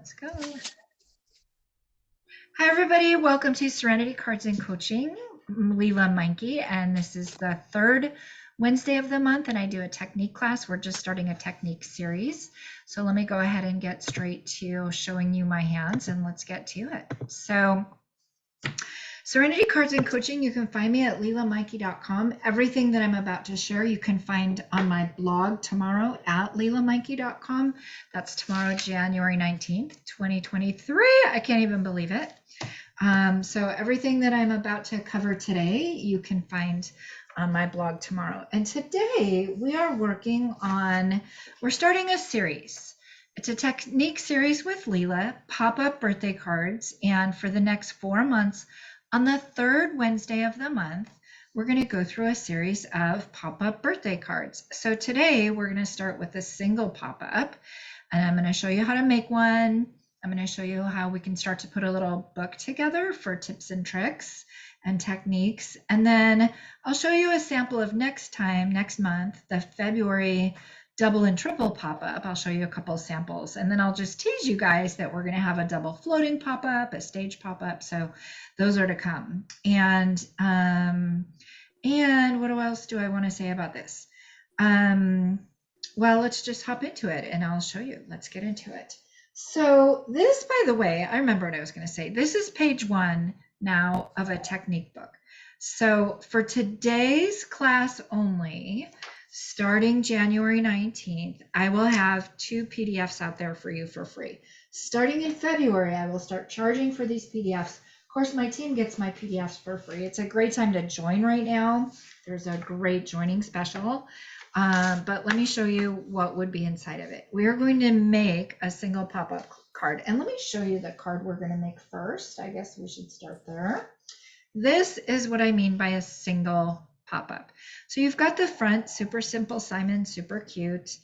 Let's go. Hi, everybody. Welcome to Serenity Cards and Coaching. I'm Lela Meinke, and this is the third Wednesday of the month, and I do a technique class. We're just starting a technique series. So let me go ahead and get straight to showing you my hands, and let's get to it. So Serenity Cards and Coaching, you can find me at lelameinke.com. Everything that I'm about to share, you can find on my blog tomorrow at lelameinke.com. That's tomorrow, January 19th, 2023. I can't even believe it. So everything that I'm about to cover today, you can find on my blog tomorrow. And today we are we're starting a series. It's a technique series with Lela, pop-up birthday cards. And for the next 4 months, on the third Wednesday of the month, we're going to go through a series of pop-up birthday cards. So today we're going to start with a single pop-up, and I'm going to show you how to make one. I'm going to show you how we can start to put a little book together for tips and tricks and techniques. And then I'll show you a sample of next month, the February double and triple pop-up. I'll show you a couple of samples, and then I'll just tease you guys that we're going to have a double floating pop-up, a stage pop-up. So those are to come. And what else do I want to say about this? Well, let's just hop into it and I'll show you. Let's get into it. So this, by the way, I remember what I was going to say. This is page 1 now of a technique book. So for today's class only, starting January 19th, I will have 2 PDFs out there for you for free. Starting in February, I will start charging for these PDFs. Of course, my team gets my PDFs for free. It's a great time to join right now. There's a great joining special. But let me show you what would be inside of it. We are going to make a single pop-up card. And let me show you the card we're going to make first. I guess we should start there. This is what I mean by a single pop-up. So you've got the front, super simple Simon, super cute.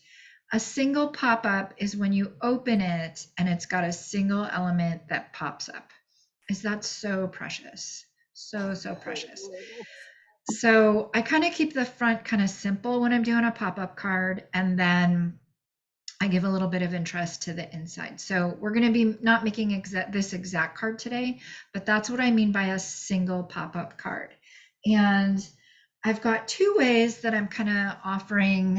A single pop-up is when you open it and it's got a single element that pops up. Is that so precious? So precious. So I kind of keep the front kind of simple when I'm doing a pop-up card, and then I give a little bit of interest to the inside. So we're going to be not making this exact card today, but that's what I mean by a single pop-up card. And I've got 2 ways that I'm kind of offering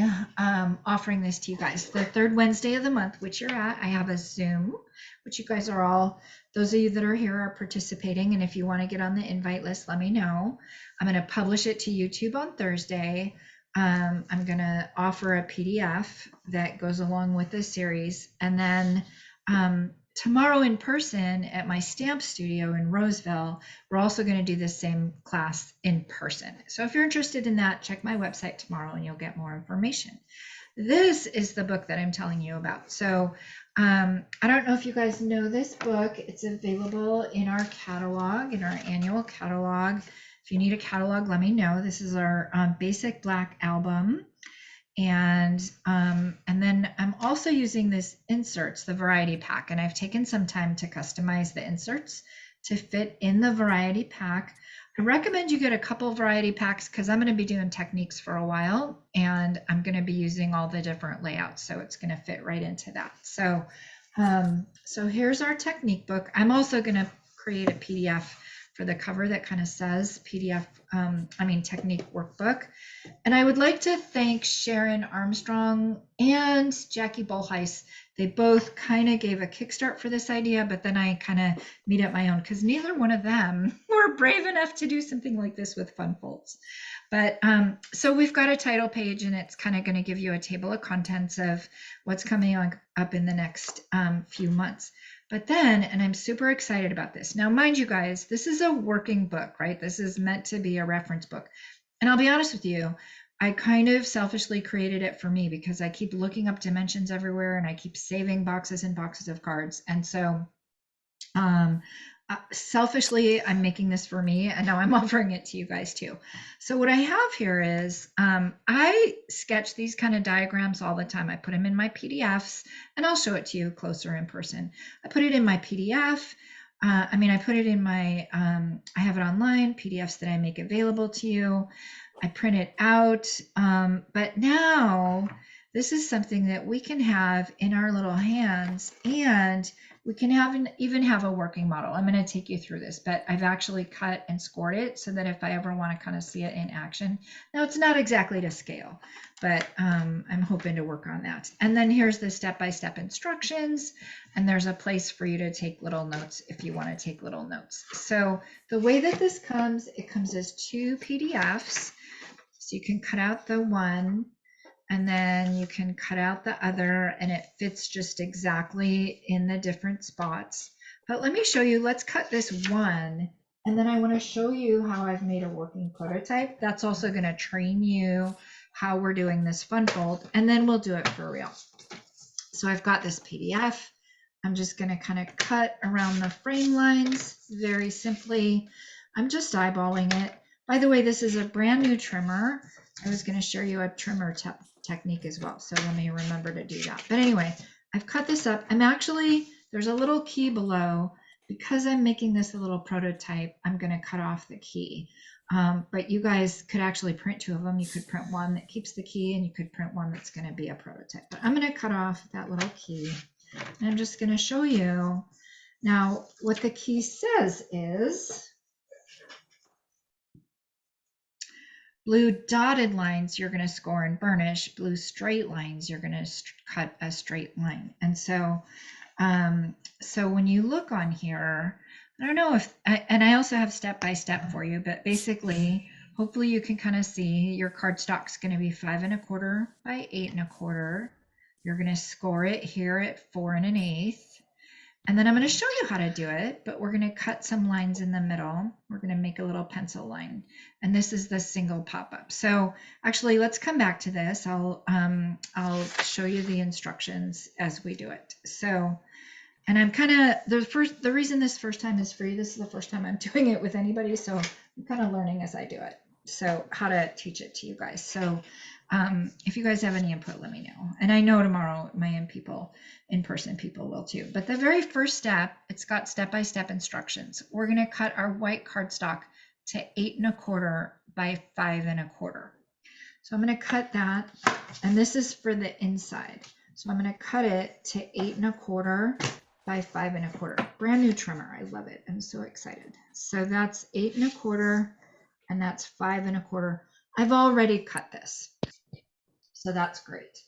this to you guys. The third Wednesday of the month, which you're at, I have a Zoom, which you guys are all, those of you that are here are participating. And if you want to get on the invite list, let me know. I'm going to publish it to YouTube on Thursday. I'm going to offer a PDF that goes along with this series. And then tomorrow in person at my stamp studio in Roseville, we're also going to do the same class in person. So if you're interested in that, check my website tomorrow and you'll get more information. This is the book that I'm telling you about. So I don't know if you guys know this book. It's available in our catalog, in our annual catalog. If you need a catalog, let me know. This is our Basic Black album. And then I'm also using this inserts, the variety pack, and I've taken some time to customize the inserts to fit in the variety pack. I recommend you get a couple variety packs because I'm going to be doing techniques for a while, and I'm going to be using all the different layouts, so it's going to fit right into that. So, so here's our technique book. I'm also going to create a PDF for the cover that kind of says technique workbook. And I would like to thank Sharon Armstrong and Jackie Bolheis. They both kind of gave a kickstart for this idea, but then I kind of made up my own because neither one of them were brave enough to do something like this with fun folds. But so we've got a title page, and it's kind of going to give you a table of contents of what's coming up in the next few months. But then, and I'm super excited about this. Now, mind you guys, this is a working book, right? This is meant to be a reference book. And I'll be honest with you, I kind of selfishly created it for me because I keep looking up dimensions everywhere and I keep saving boxes and boxes of cards. And so selfishly, I'm making this for me, and now I'm offering it to you guys too. So what I have here is I sketch these kind of diagrams all the time. I put them in my PDFs, and I'll show it to you closer in person. I put it in my PDF. I put it in my, I have it online, PDFs that I make available to you. I print it out, but now this is something that we can have in our little hands, and We can even have a working model. I'm going to take you through this, but I've actually cut and scored it so that if I ever want to kind of see it in action. Now it's not exactly to scale, but I'm hoping to work on that. And then here's the step-by-step instructions, and there's a place for you to take little notes if you want to take little notes. So the way that this comes, it comes as 2 PDFs. So you can cut out the one, and then you can cut out the other, and it fits just exactly in the different spots. But let me show you, let's cut this one, and then I want to show you how I've made a working prototype. That's also going to train you how we're doing this fun fold, and then we'll do it for real. So I've got this PDF. I'm just going to kind of cut around the frame lines very simply. I'm just eyeballing it. By the way, this is a brand new trimmer. I was going to show you a trimmer technique as well, so let me remember to do that. But anyway, I've cut this up. There's a little key below. Because I'm making this a little prototype, I'm going to cut off the key. But you guys could actually print 2 of them. You could print one that keeps the key, and you could print one that's going to be a prototype. But I'm going to cut off that little key, and I'm just going to show you. Now, what the key says is, blue dotted lines, you're going to score and burnish. Blue straight lines, you're going to cut a straight line. And so, so when you look on here, I don't know if, and I also have step-by-step for you, but basically, hopefully you can kind of see your cardstock's going to be 5 1/4 by 8 1/4. You're going to score it here at 4 1/8. And then I'm going to show you how to do it, but we're going to cut some lines in the middle. We're going to make a little pencil line. And this is the single pop-up. So actually, let's come back to this. I'll show you the instructions as we do it. So, and I'm kind of, the reason this first time is free, this is the first time I'm doing it with anybody. So I'm kind of learning as I do it. So how to teach it to you guys. So if you guys have any input, let me know. And I know tomorrow my in-person people will too. But the very first step, it's got step-by-step instructions. We're going to cut our white cardstock to 8 1/4 by 5 1/4. So I'm going to cut that, and this is for the inside. So I'm going to cut it to 8 1/4 by 5 1/4. Brand new trimmer. I love it. I'm so excited. So that's 8 1/4, and that's 5 1/4. I've already cut this, so that's great.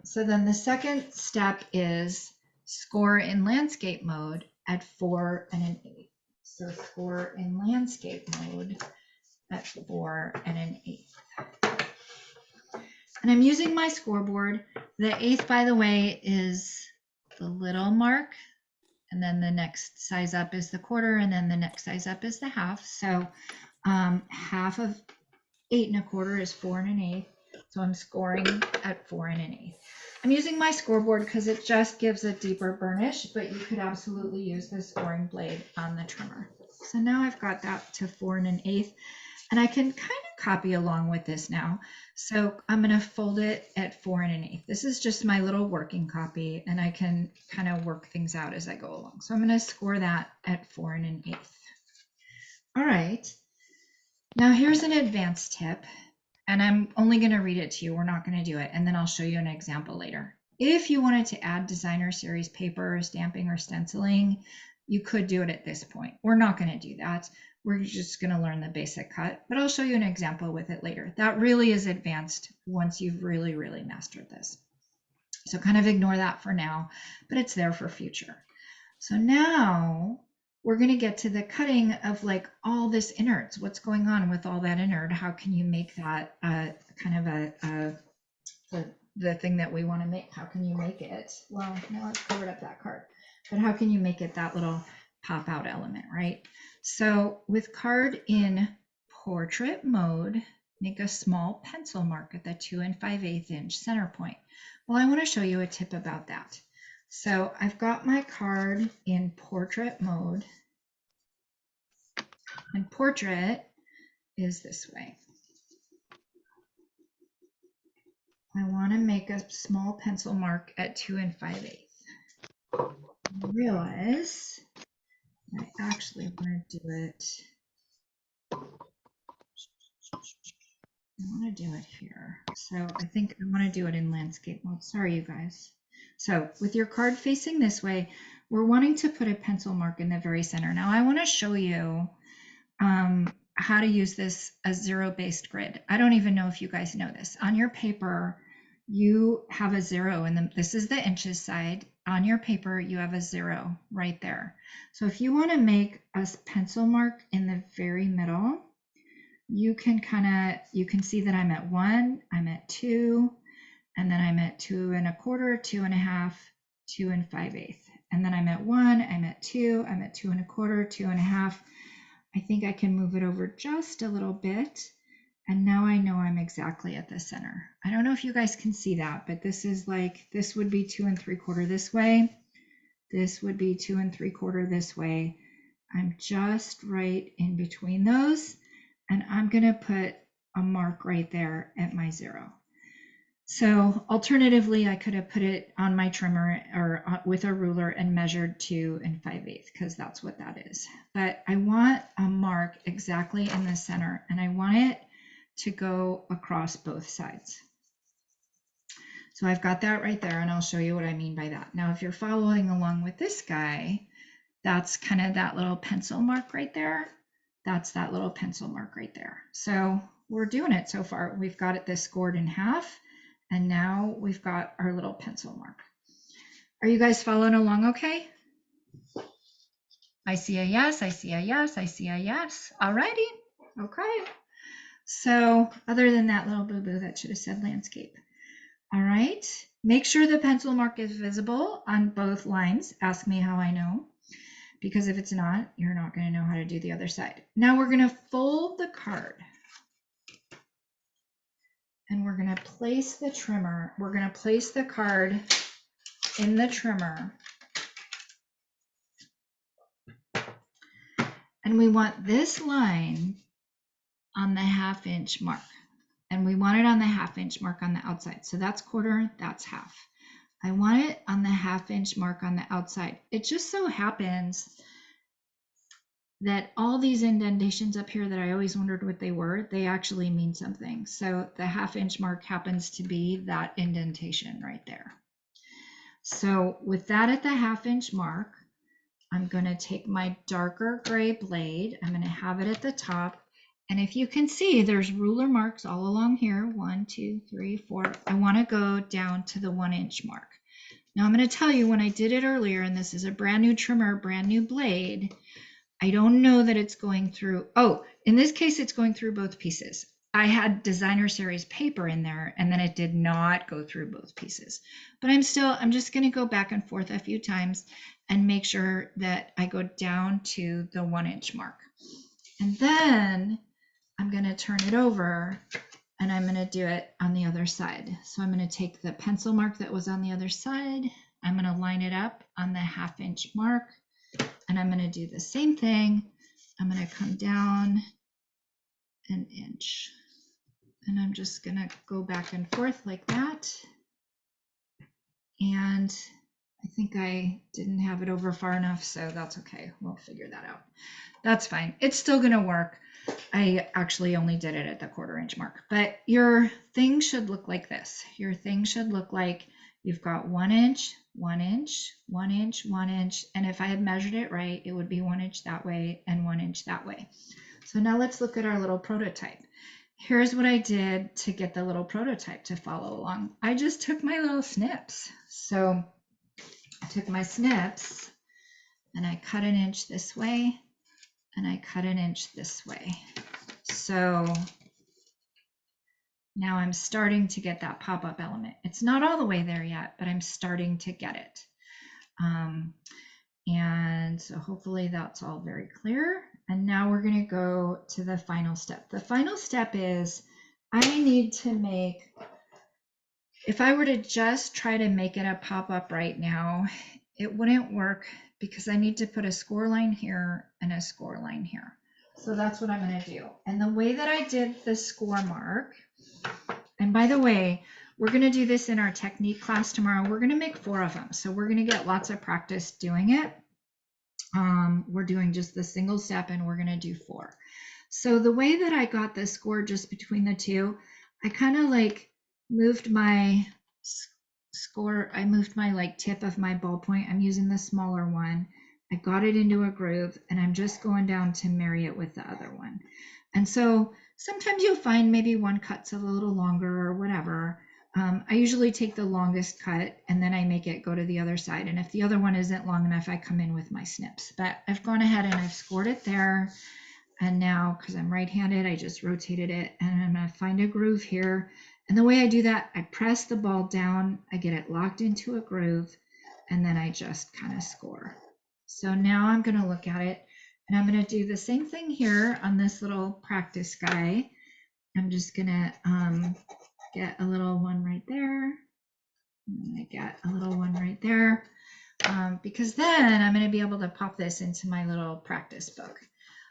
So then the second step is score in landscape mode at 4 1/8. So score in landscape mode at 4 1/8. And I'm using my scoreboard. The 1/8, by the way, is the little mark, and then the next size up is the 1/4, and then the next size up is the 1/2. So half of 8 1/4 is 4 1/8. So I'm scoring at 4 1/8. I'm using my scoreboard because it just gives a deeper burnish, but you could absolutely use the scoring blade on the trimmer. So now I've got that to 4 1/8, and I can kind of copy along with this now. So I'm going to fold it at 4 1/8. This is just my little working copy, and I can kind of work things out as I go along. So I'm going to score that at 4 1/8. All right. Now here's an advanced tip, and I'm only going to read it to you. We're not going to do it, and then I'll show you an example later. If you wanted to add designer series paper or stamping or stenciling, you could do it at this point. We're not going to do that. We're just going to learn the basic cut, but I'll show you an example with it later. That really is advanced once you've really, really mastered this. So kind of ignore that for now, but it's there for future. So now we're going to get to the cutting of like all this innards. What's going on with all that innard? How can you make that kind of the thing that we want to make? How can you make it? Well, now I've covered up that card, but how can you make it that little pop out element, right? So with card in portrait mode, make a small pencil mark at the 2 5/8 inch center point. Well, I want to show you a tip about that. So I've got my card in portrait mode, and portrait is this way. I want to make a small pencil mark at 2 5/8. I realize I actually want to do it. I want to do it here. So I think I want to do it in landscape mode. Sorry, you guys. So with your card facing this way, we're wanting to put a pencil mark in the very center. Now I want to show you how to use this as zero-based grid. I don't even know if you guys know this. On your paper, you have a 0, and this is the inches side. On your paper, you have a 0 right there. So if you want to make a pencil mark in the very middle, you can you can see that I'm at 1, I'm at 2, and then I'm at 2 1/4, 2 1/2, 2 5/8. And then I'm at 1, I'm at 2, I'm at 2 1/4, 2 1/2. I think I can move it over just a little bit. And now I know I'm exactly at the center. I don't know if you guys can see that, but this is like, this would be 2 3/4 this way. This would be 2 3/4 this way. I'm just right in between those. And I'm going to put a mark right there at my 0. So alternatively, I could have put it on my trimmer or with a ruler and measured 2 5/8 because that's what that is. But I want a mark exactly in the center, and I want it to go across both sides. So I've got that right there, and I'll show you what I mean by that. Now, if you're following along with this guy, that's kind of that little pencil mark right there. That's that little pencil mark right there. So we're doing it so far. We've got this scored in half, and now we've got our little pencil mark. Are you guys following along okay? I see a yes, I see a yes, I see a yes. Alrighty, okay. So other than that little boo-boo that should have said landscape. All right, make sure the pencil mark is visible on both lines. Ask me how I know, because if it's not, you're not going to know how to do the other side. Now we're going to fold the card. And we're going to place the trimmer. We're going to place the card in the trimmer. And we want this line on the 1/2 inch mark. And we want it on the 1/2 inch mark on the outside. So that's 1/4, that's 1/2. I want it on the 1/2 inch mark on the outside. It just so happens that all these indentations up here that I always wondered what they were, they actually mean something. So the 1/2 inch mark happens to be that indentation right there. So with that at the 1/2 inch mark, I'm going to take my darker gray blade. I'm going to have it at the top. And if you can see, there's ruler marks all along here. 1, 2, 3, 4. I want to go down to the 1 inch mark. Now I'm going to tell you, when I did it earlier, and this is a brand new trimmer, brand new blade, I don't know that it's going through. Oh, in this case, it's going through both pieces. I had designer series paper in there, and then it did not go through both pieces. But I'm just going to go back and forth a few times and make sure that I go down to the 1 inch mark. And then I'm going to turn it over, and I'm going to do it on the other side. So I'm going to take the pencil mark that was on the other side. I'm going to line it up on the 1/2 inch mark, and I'm going to do the same thing. I'm going to come down 1 inch, and I'm just going to go back and forth like that. And I think I didn't have it over far enough, so that's okay. We'll figure that out. That's fine. It's still going to work. I actually only did it at the 1/4 inch mark, but your thing should look like this. Your thing should look like you've got 1 inch, 1 inch, 1 inch, 1 inch. And if I had measured it right, it would be 1 inch that way and 1 inch that way. So now let's look at our little prototype. Here's what I did to get the little prototype to follow along. I just took my little snips. So I took my snips and I cut 1 inch this way and I cut 1 inch this way. So now I'm starting to get that pop-up element. It's not all the way there yet, but I'm starting to get it. And so hopefully that's all very clear. And now we're going to go to the final step. The final step is I need to make, if I were to just try to make it a pop-up right now, it wouldn't work because I need to put a score line here and a score line here. So that's what I'm going to do. And the way that I did the score mark, and by the way, we're going to do this in our technique class tomorrow. We're going to make 4 of them. So we're going to get lots of practice doing it. We're doing just the single step and we're going to do 4. So the way that I got the score just between the two, I kind of like moved my score. I moved my like tip of my ballpoint. I'm using the smaller one. I got it into a groove, and I'm just going down to marry it with the other one. And so sometimes you'll find maybe one cut's a little longer or whatever. I usually take the longest cut and then I make it go to the other side. And if the other one isn't long enough, I come in with my snips. But I've gone ahead and I've scored it there. And now, because I'm right-handed, I just rotated it, and I'm going to find a groove here. And the way I do that, I press the ball down, I get it locked into a groove, and then I just kind of score. So now I'm going to look at it, and I'm going to do the same thing here on this little practice guy. I'm just going to get a little one right there. And I get a little one right there, because then I'm going to be able to pop this into my little practice book.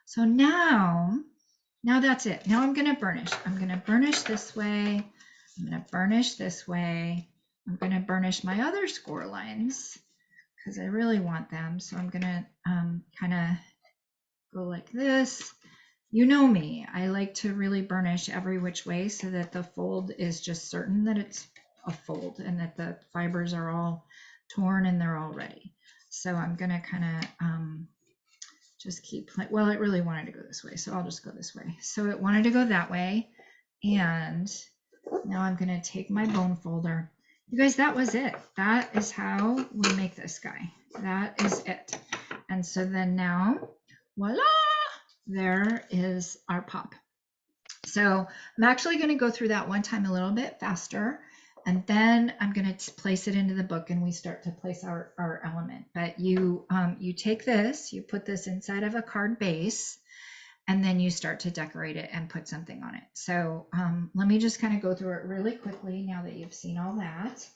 So now that's it. Now I'm going to burnish. I'm going to burnish this way. I'm going to burnish this way. I'm going to burnish my other score lines because I really want them. So I'm going to kind of go like this. You know me. I like to really burnish every which way so that the fold is just certain that it's a fold and that the fibers are all torn and they're all ready. So I'm going to kind of just keep playing. Well, it really wanted to go this way, so I'll just go this way. So it wanted to go that way, and now I'm going to take my bone folder. You guys, that was it. That is how we make this guy. That is it. And so then now, voila, there is our pop. So I'm actually going to go through that one time a little bit faster, and then I'm going to place it into the book and we start to place our element. But you take this, you put this inside of a card base, and then you start to decorate it and put something on it. So let me just kind of go through it really quickly now that you've seen all that.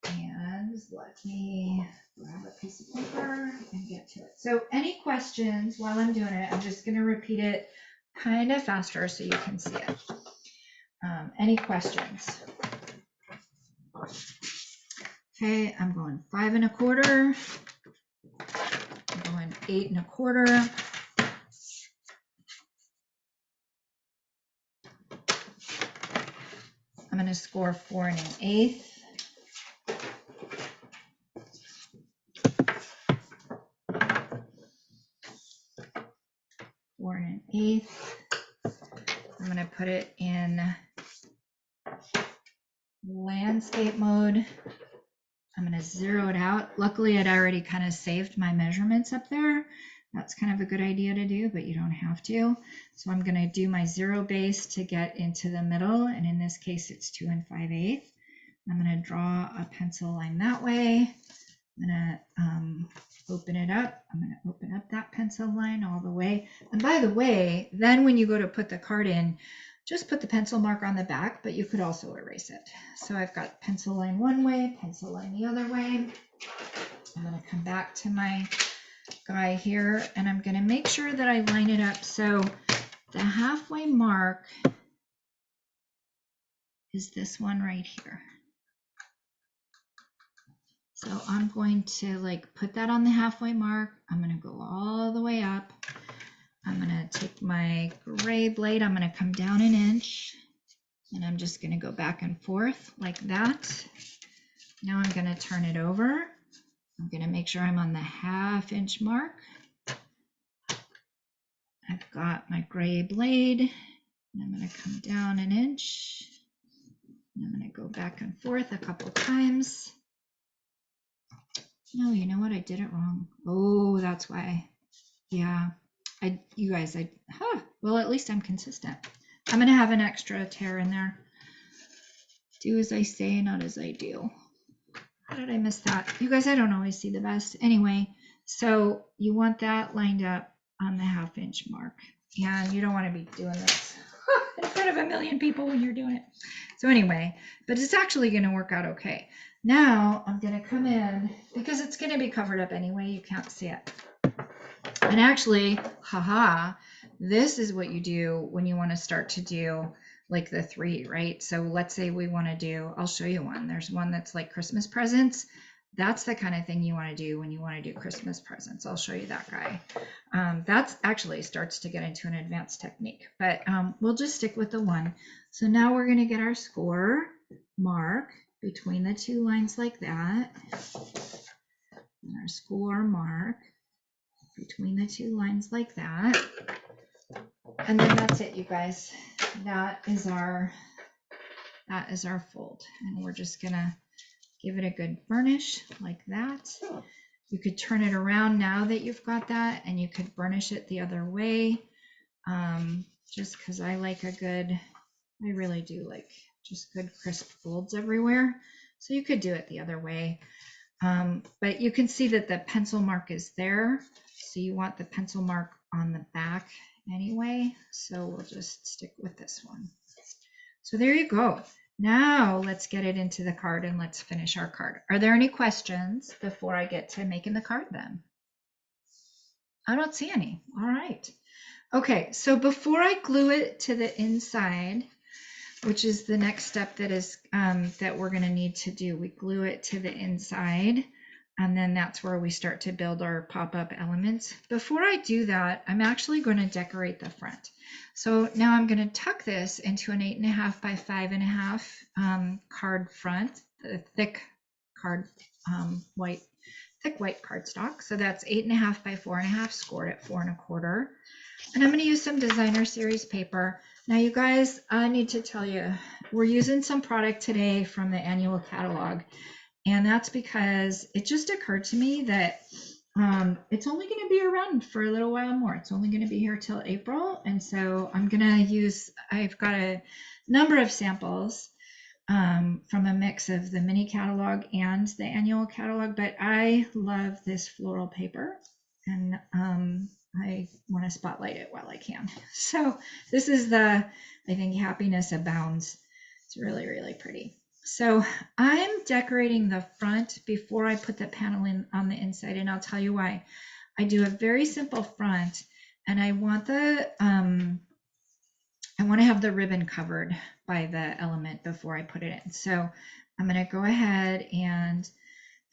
And let me grab a piece of paper and get to it. So any questions while I'm doing it? I'm just going to repeat it kind of faster so you can see it. Any questions? Okay, I'm going 5 1/4. I'm going 8 1/4. I'm going to score 4 1/8. I'm going to put it in landscape mode. I'm going to zero it out. Luckily, I'd already kind of saved my measurements up there. That's kind of a good idea to do, but you don't have to. So I'm going to do my 0 base to get into the middle. And in this case, it's 2 5/8. I'm going to draw a pencil line that way. I'm going to open it up. I'm going to open up that pencil line all the way. And by the way, then when you go to put the card in, just put the pencil mark on the back, but you could also erase it. So I've got pencil line one way, pencil line the other way. I'm going to come back to my guy here, and I'm going to make sure that I line it up so the halfway mark is this one right here. So I'm going to like put that on the halfway mark. I'm going to go all the way up. I'm going to take my gray blade. I'm going to come down 1 inch, and I'm just going to go back and forth like that. Now I'm going to turn it over. I'm going to make sure I'm on the 1/2 inch mark. I've got my gray blade, and I'm going to come down 1 inch. And I'm going to go back and forth a couple times. No, you know what? I did it wrong. Oh, that's why. Yeah, well, at least I'm consistent. I'm going to have an extra tear in there. Do as I say, not as I do. How did I miss that? You guys, I don't always see the best. Anyway, so you want that lined up on the 1/2 inch mark. And you don't want to be doing this in front of 1 million people when you're doing it. So anyway, but it's actually going to work out okay. Now I'm going to come in, because it's going to be covered up anyway, you can't see it. And actually, this is what you do when you want to start to do like the 3, right? So let's say we want to do, I'll show you one. There's one that's like Christmas presents. That's the kind of thing you want to do when you want to do Christmas presents. I'll show you that guy. That's actually starts to get into an advanced technique, but we'll just stick with the 1. So now we're going to get our score mark, between the two lines like that. And our score mark between the two lines like that. And then that's it, you guys. That is our fold. And we're just gonna give it a good burnish like that. You could turn it around now that you've got that, and you could burnish it the other way. Just because I like I really do like just good crisp folds everywhere. So you could do it the other way. But you can see that the pencil mark is there. So you want the pencil mark on the back anyway. So we'll just stick with this one. So there you go. Now let's get it into the card and let's finish our card. Are there any questions before I get to making the card then? I don't see any. All right. Okay, so before I glue it to the inside, which is the next step that we're going to need to do, we glue it to the inside, and then that's where we start to build our pop-up elements. Before I do that, I'm actually going to decorate the front. So now I'm going to tuck this into an 8.5 by 5.5 card front, the thick card, thick white cardstock. So that's 8.5 by 4.5, scored at 4 1/4. And I'm going to use some designer series paper. Now, you guys, I need to tell you, we're using some product today from the annual catalog. And that's because it just occurred to me that it's only going to be around for a little while more. It's only going to be here till April. And so I've got a number of samples from a mix of the mini catalog and the annual catalog. But I love this floral paper. And I want to spotlight it while I can. So this is I think Happiness Abounds. It's really, really pretty. So I'm decorating the front before I put the paneling on the inside, and I'll tell you why. I do a very simple front, and I want to have the ribbon covered by the element before I put it in. So I'm going to go ahead and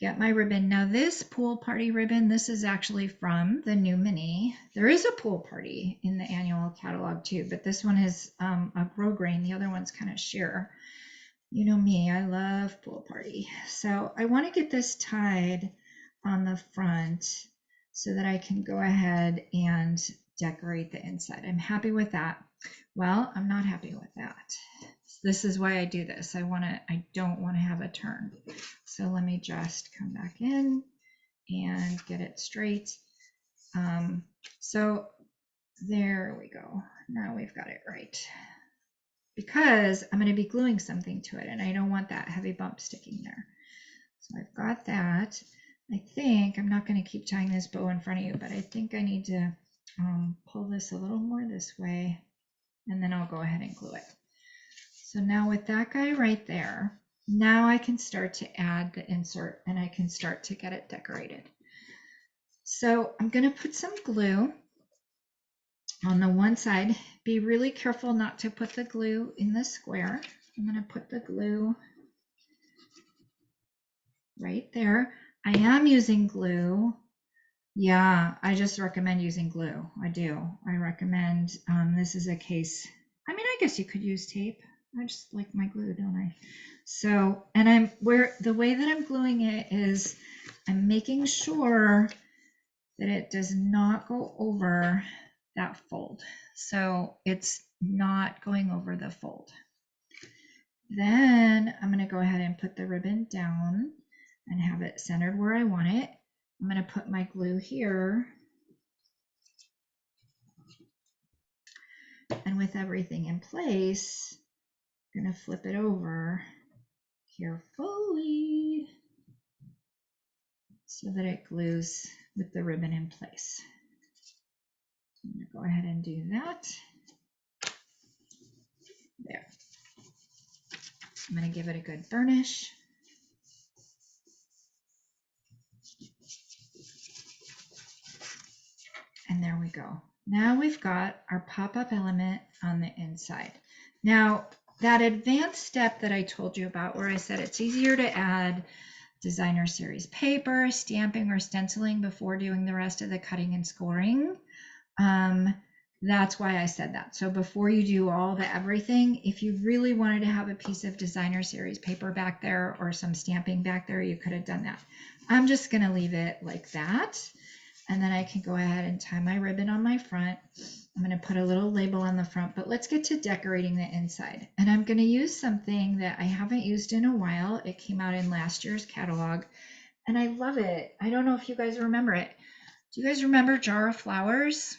get my ribbon. Now this pool party ribbon, this is actually from the new mini. There is a pool party in the annual catalog too, but this one is a grosgrain. The other one's kind of sheer. You know me, I love pool party. So I want to get this tied on the front so that I can go ahead and decorate the inside. I'm happy with that. Well, I'm not happy with that. This is why I do this. I don't want to have a turn. So let me just come back in and get it straight. So there we go. Now we've got it right. Because I'm going to be gluing something to it, and I don't want that heavy bump sticking there. So I've got that. I think I'm not going to keep tying this bow in front of you, but I think I need to pull this a little more this way, and then I'll go ahead and glue it. So now with that guy right there, now I can start to add the insert, and I can start to get it decorated. So I'm going to put some glue on the one side. Be really careful not to put the glue in the square. I'm going to put the glue right there. I am using glue. Yeah, I just recommend using glue. I do. I recommend, this is a case. I mean, I guess you could use tape. I just like my glue, don't I? So, and the way that I'm gluing it is I'm making sure that it does not go over that fold. So it's not going over the fold. Then I'm going to go ahead and put the ribbon down and have it centered where I want it. I'm going to put my glue here. And with everything in place, I'm going to flip it over carefully so that it glues with the ribbon in place. I'm going to go ahead and do that. There. I'm going to give it a good burnish. And there we go. Now we've got our pop-up element on the inside. Now, that advanced step that I told you about where I said it's easier to add designer series paper, stamping, or stenciling before doing the rest of the cutting and scoring. That's why I said that. So before you do all the everything, if you really wanted to have a piece of designer series paper back there or some stamping back there, you could have done that. I'm just going to leave it like that. And then I can go ahead and tie my ribbon on my front. I'm going to put a little label on the front, but let's get to decorating the inside. And I'm going to use something that I haven't used in a while. It came out in last year's catalog and I love it. I don't know if you guys remember it. Do you guys remember Jar of Flowers?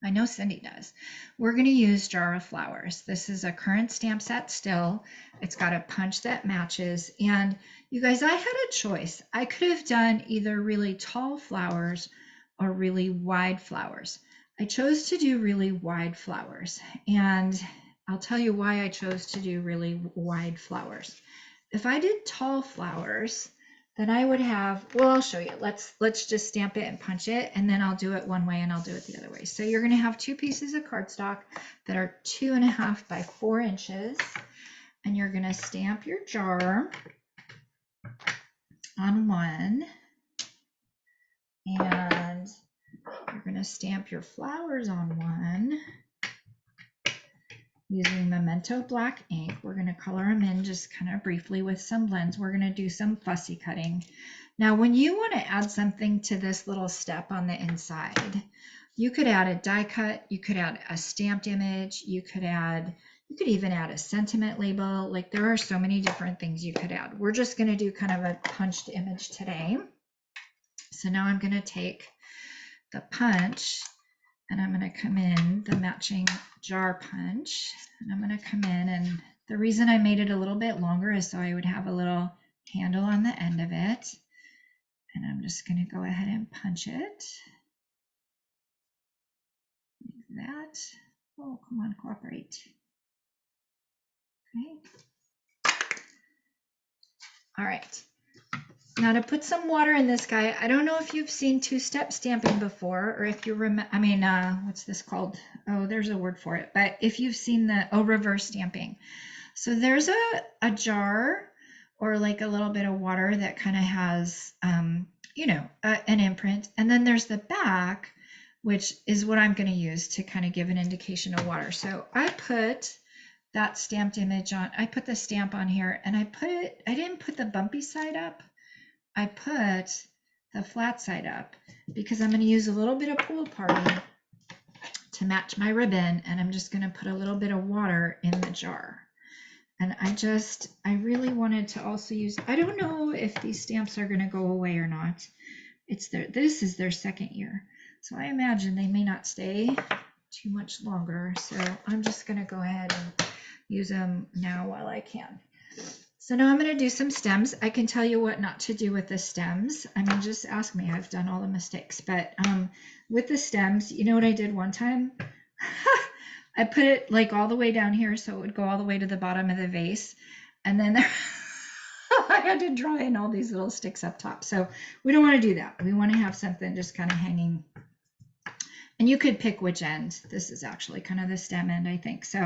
I know Cindy does. We're going to use Jar of Flowers. This is a current stamp set still. It's got a punch that matches. And you guys, I had a choice. I could have done either really tall flowers or really wide flowers. I chose to do really wide flowers. And I'll tell you why I chose to do really wide flowers. If I did tall flowers, then I would have, well, I'll show you. Let's just stamp it and punch it, and then I'll do it one way and I'll do it the other way. So you're going to have 2 pieces of cardstock that are 2.5 by 4 inches, and you're going to stamp your jar on one, and you're going to stamp your flowers on one. Using Memento black ink, we're going to color them in just kind of briefly with some blends. We're going to do some fussy cutting. Now, when you want to add something to this little step on the inside, you could add a die cut, you could add a stamped image, you could even add a sentiment label. Like there are so many different things you could add. We're just going to do kind of a punched image today. So now I'm going to take the punch and I'm going to come in the matching jar punch, and I'm going to come in, and the reason I made it a little bit longer is so I would have a little handle on the end of it, and I'm just going to go ahead and punch it like that. Oh, come on, cooperate. Okay. All right. Now to put some water in this guy, I don't know if you've seen 2-step stamping before, or if you remember, what's this called? Oh, there's a word for it. But if you've seen the reverse stamping. So there's a jar or like a little bit of water that kind of has, an imprint. And then there's the back, which is what I'm going to use to kind of give an indication of water. So I put that stamped image on, I put the stamp on here, and I didn't put the bumpy side up. I put the flat side up because I'm going to use a little bit of Pool Party to match my ribbon, and I'm just going to put a little bit of water in the jar. And I really wanted to also use, I don't know if these stamps are going to go away or not. This is their 2nd year. So I imagine they may not stay too much longer. So I'm just going to go ahead and use them now while I can. So now I'm going to do some stems. I can tell you what not to do with the stems. I mean, just ask me. I've done all the mistakes. But with the stems, you know what I did one time? I put it like all the way down here so it would go all the way to the bottom of the vase. And then I had to draw in all these little sticks up top. So we don't want to do that. We want to have something just kind of hanging. And you could pick which end. This is actually kind of the stem end, I think. So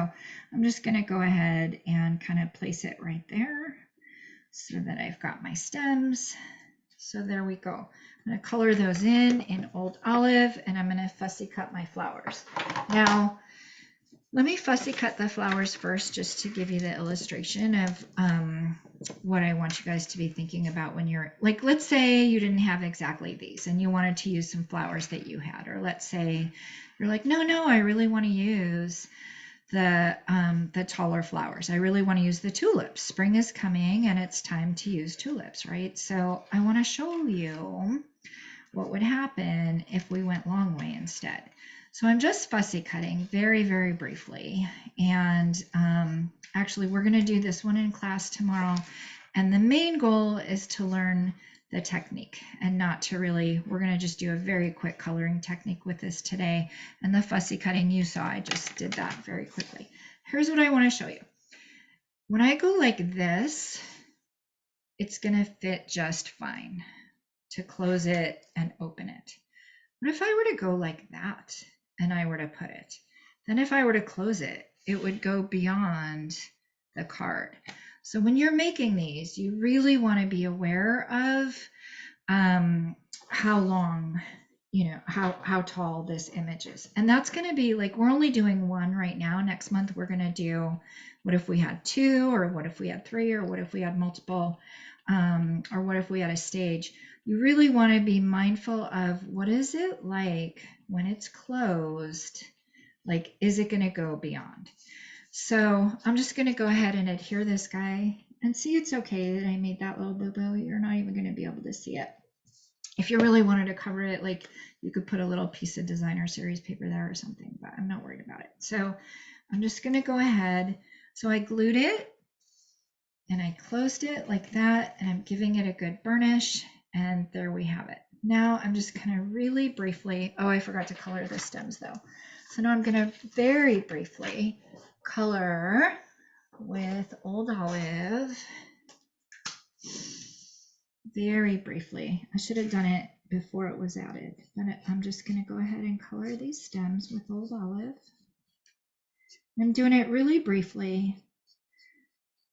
I'm just going to go ahead and kind of place it right there so that I've got my stems. So there we go. I'm going to color those in Old Olive, and I'm going to fussy cut my flowers. Now, let me fussy cut the flowers first, just to give you the illustration of what I want you guys to be thinking about when you're, like, let's say you didn't have exactly these and you wanted to use some flowers that you had, or let's say you're like, no, I really want to use the taller flowers. I really want to use the tulips. Spring is coming and it's time to use tulips, right? So I want to show you what would happen if we went long way instead. So I'm just fussy cutting very, very briefly. And actually, we're going to do this one in class tomorrow. And the main goal is to learn the technique and not to really, we're going to just do a very quick coloring technique with this today. And the fussy cutting you saw, I just did that very quickly. Here's what I want to show you. When I go like this, it's going to fit just fine to close it and open it. What if I were to go like that and I were to put it? Then if I were to close it, it would go beyond the card. So when you're making these, you really want to be aware of how long, how tall this image is. And that's going to be like, we're only doing one right now. Next month, we're going to do, what if we had two, or what if we had three, or what if we had multiple, or what if we had a stage? You really want to be mindful of, what is it like when it's closed? Like, is it going to go beyond? So I'm just going to go ahead and adhere this guy, and see, it's okay that I made that little boo-boo. You're not even going to be able to see it. If you really wanted to cover it, like, you could put a little piece of designer series paper there or something, but I'm not worried about it. So I'm just going to go ahead. So I glued it and I closed it like that, and I'm giving it a good burnish, and there we have it. Now I'm just going to really briefly, oh, I forgot to color the stems though. So now I'm going to very briefly color with Old Olive. Very briefly. I should have done it before it was added. But I'm just going to go ahead and color these stems with Old Olive. I'm doing it really briefly.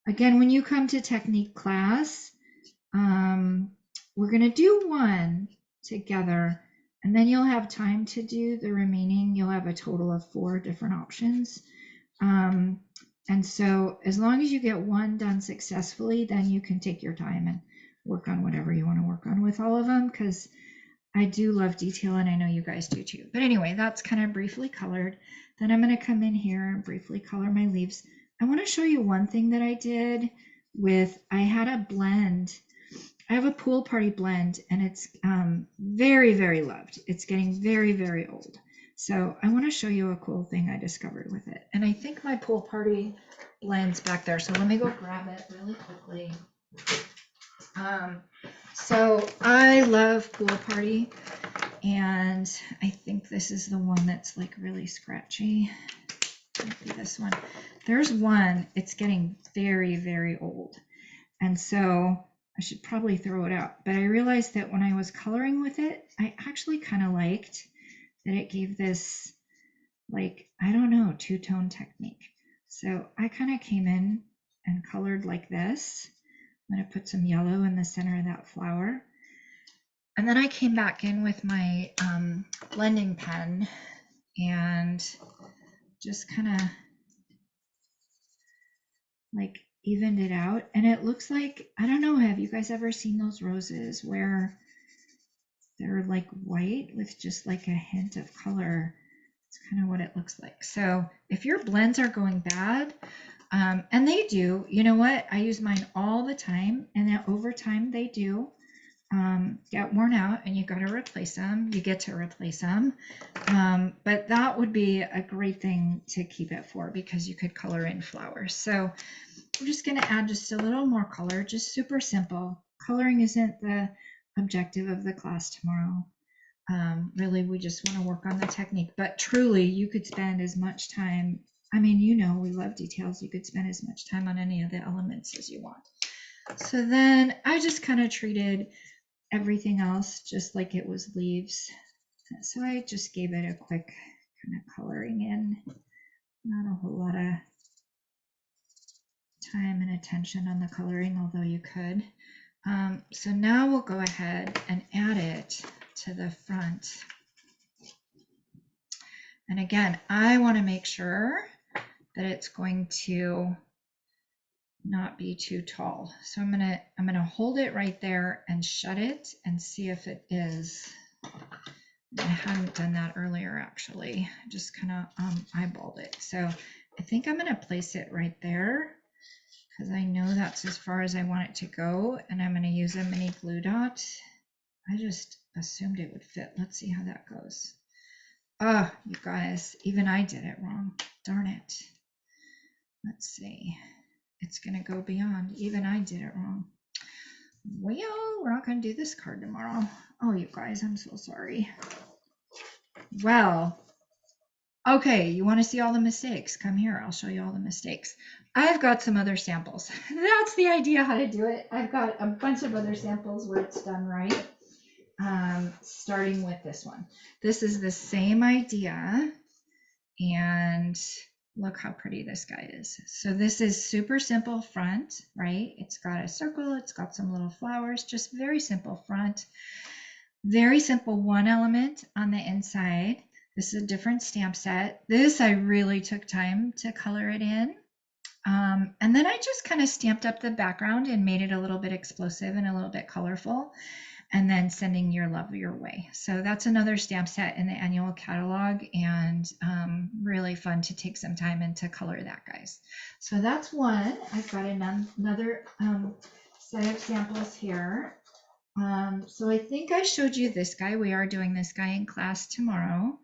Again, when you come to technique class, we're going to do one together, and then you'll have time to do the remaining. You'll have a total of 4 different options. And so as long as you get one done successfully, then you can take your time and work on whatever you want to work on with all of them, because I do love detail, and I know you guys do too. But anyway, that's kind of briefly colored. Then I'm going to come in here and briefly color my leaves. I want to show you one thing that I did with, I had a blend. I have a pool party blend, and it's very, very loved. It's getting very, very old. So I want to show you a cool thing I discovered with it. And I think my pool party blend's back there. So let me go grab it really quickly. So I love pool party, and I think this is the one that's like really scratchy. Might be this one. There's one, it's getting very, very old. And so I should probably throw it out. But I realized that when I was coloring with it, I actually kind of liked that it gave this, like, I don't know, two-tone technique. So I kind of came in and colored like this. I'm going to put some yellow in the center of that flower. And then I came back in with my blending pen and just kind of like evened it out. And it looks like, I don't know, have you guys ever seen those roses where they're like white with just like a hint of color? It's kind of what it looks like. So if your blends are going bad, and they do, you know what? I use mine all the time, and then over time they do get worn out, and you got to replace them. You get to replace them. But that would be a great thing to keep it for, because you could color in flowers. So I'm just going to add just a little more color, just super simple. Coloring isn't the objective of the class tomorrow. Really, we just want to work on the technique, but truly you could spend as much time. I mean, you know, we love details. You could spend as much time on any of the elements as you want. So then I just kind of treated everything else just like it was leaves. So I just gave it a quick kind of coloring in, not a whole lot of time and attention on the coloring, although you could. So now we'll go ahead and add it to the front. And again, I want to make sure that it's going to not be too tall. So I'm gonna hold it right there and shut it and see if it is. I hadn't done that earlier, actually. I just kind of eyeballed it. So I think I'm gonna place it right there, because I know that's as far as I want it to go, and I'm gonna use a mini glue dot. I just assumed it would fit. Let's see how that goes. Oh, you guys, even I did it wrong. Darn it. Let's see. It's going to go beyond. Even I did it wrong. Well, we're not going to do this card tomorrow. Oh, you guys, I'm so sorry. Well, okay, you want to see all the mistakes? Come here. I'll show you all the mistakes. I've got some other samples. That's the idea how to do it. I've got a bunch of other samples where it's done right. Starting with this one. This is the same idea, and look how pretty this guy is. So this is super simple front, right? It's got a circle, it's got some little flowers, just very simple front. Very simple, one element on the inside. This is a different stamp set. This I really took time to color it in. And then I just kind of stamped up the background and made it a little bit explosive and a little bit colorful, and then sending your love your way. So that's another stamp set in the annual catalog, and really fun to take some time and to color that, guys. So that's one. I've got another set of samples here. So I think I showed you this guy. We are doing this guy in class tomorrow,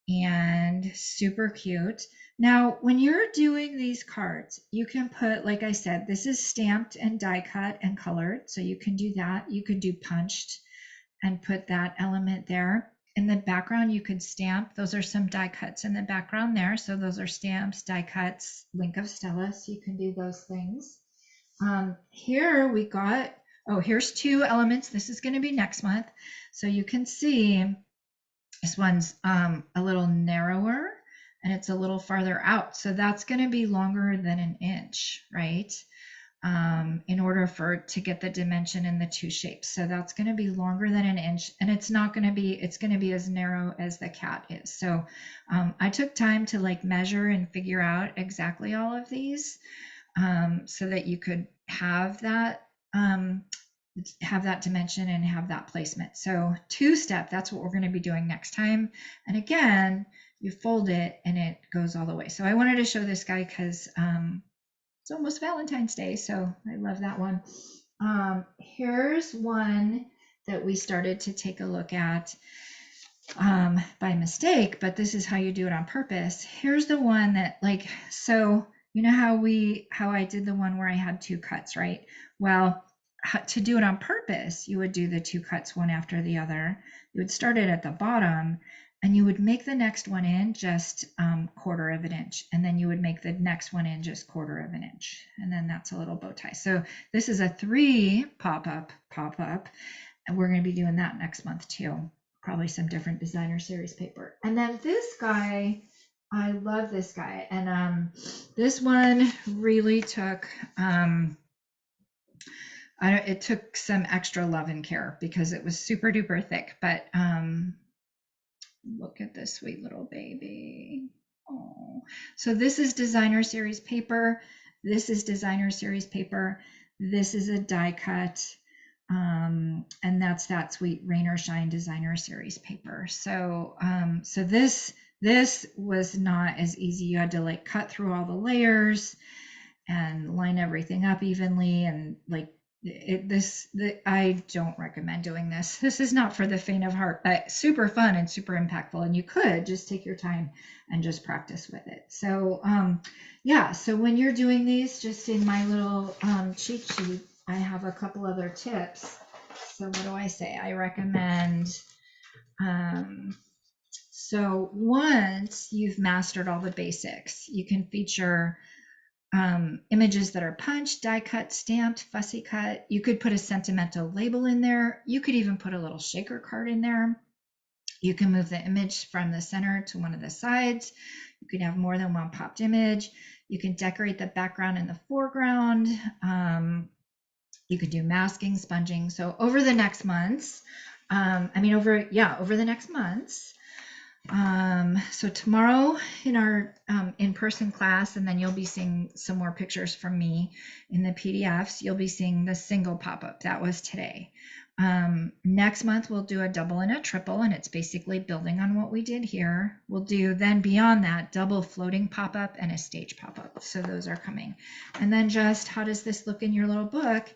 and super cute. Now, when you're doing these cards, you can put, like I said, this is stamped and die cut and colored. So you can do that. You could do punched and put that element there. In the background, you could stamp. Those are some die cuts in the background there. So those are stamps, die cuts, link of Stella. So you can do those things. Here we got, oh, here's two elements. This is going to be next month. So you can see this one's a little narrower and it's a little farther out. So that's going to be longer than an inch, right? In order to get the dimension in the two shapes. So that's going to be longer than an inch, and it's not going to be, it's going to be as narrow as the cat is. So I took time to like measure and figure out exactly all of these so that you could have that dimension and have that placement. So two-step, that's what we're going to be doing next time. And again, you fold it and it goes all the way. So I wanted to show this guy because it's almost Valentine's Day, so I love that one. Here's one that we started to take a look at by mistake, but this is how you do it on purpose. Here's the one that, like, so you know how I did the one where I had two cuts, right? Well, to do it on purpose, you would do the two cuts one after the other. You would start it at the bottom, and you would make the next one in just 1/4 of an inch, and then you would make the next one in just 1/4 of an inch, and then that's a little bow tie. So this is a 3 pop-up, and we're going to be doing that next month too. Probably some different designer series paper. And then this guy, I love this guy, and this one really took it took some extra love and care because it was super duper thick, but look at this sweet little baby. Oh, so this is designer series paper. This is designer series paper. This is a die cut. And that's that sweet Rain or Shine designer series paper. So, so this was not as easy. You had to like cut through all the layers and line everything up evenly, and like I don't recommend doing this. This is not for the faint of heart, but super fun and super impactful. And you could just take your time and just practice with it. So yeah, so when you're doing these, just in my little cheat sheet, I have a couple other tips. So what do I say? I recommend, so once you've mastered all the basics, you can feature images that are punched, die cut, stamped, fussy cut. You could put a sentimental label in there. You could even put a little shaker card in there. You can move the image from the center to one of the sides. You can have more than one popped image. You can decorate the background and the foreground. You could do masking, sponging. So over the next months, over the next months, so tomorrow in our in-person class, and then you'll be seeing some more pictures from me in the PDFs. You'll be seeing the single pop-up. That was today. Next month, we'll do a double and a triple, and it's basically building on what we did here. We'll do then beyond that, double floating pop-up and a stage pop-up. So those are coming. And then just how does this look in your little book?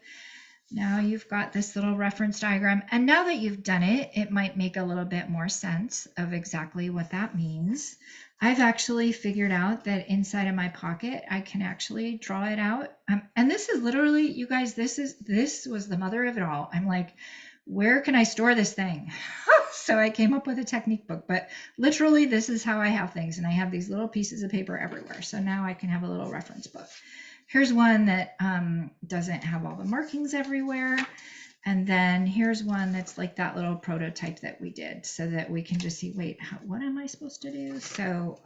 Now you've got this little reference diagram, and now that you've done it, it might make a little bit more sense of exactly what that means. I've actually figured out that inside of my pocket, I can actually draw it out. And this is literally, you guys, this was the mother of it all. I'm like, where can I store this thing? So I came up with a technique book, but literally this is how I have things. And I have these little pieces of paper everywhere. So now I can have a little reference book. Here's one that doesn't have all the markings everywhere. And then here's one that's like that little prototype that we did, so that we can just see, wait, what am I supposed to do? So,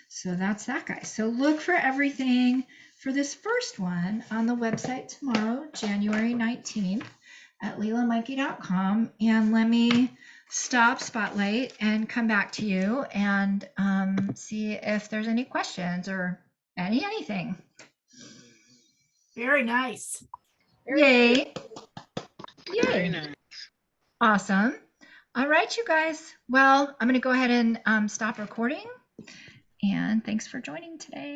so that's that guy. So look for everything for this first one on the website tomorrow, January 19th. at lelamikey.com, and let me stop Spotlight and come back to you and see if there's any questions or anything. Very nice. Yay. Very Yay. nice. Awesome. All right, you guys. Well, I'm going to go ahead and stop recording. And thanks for joining today.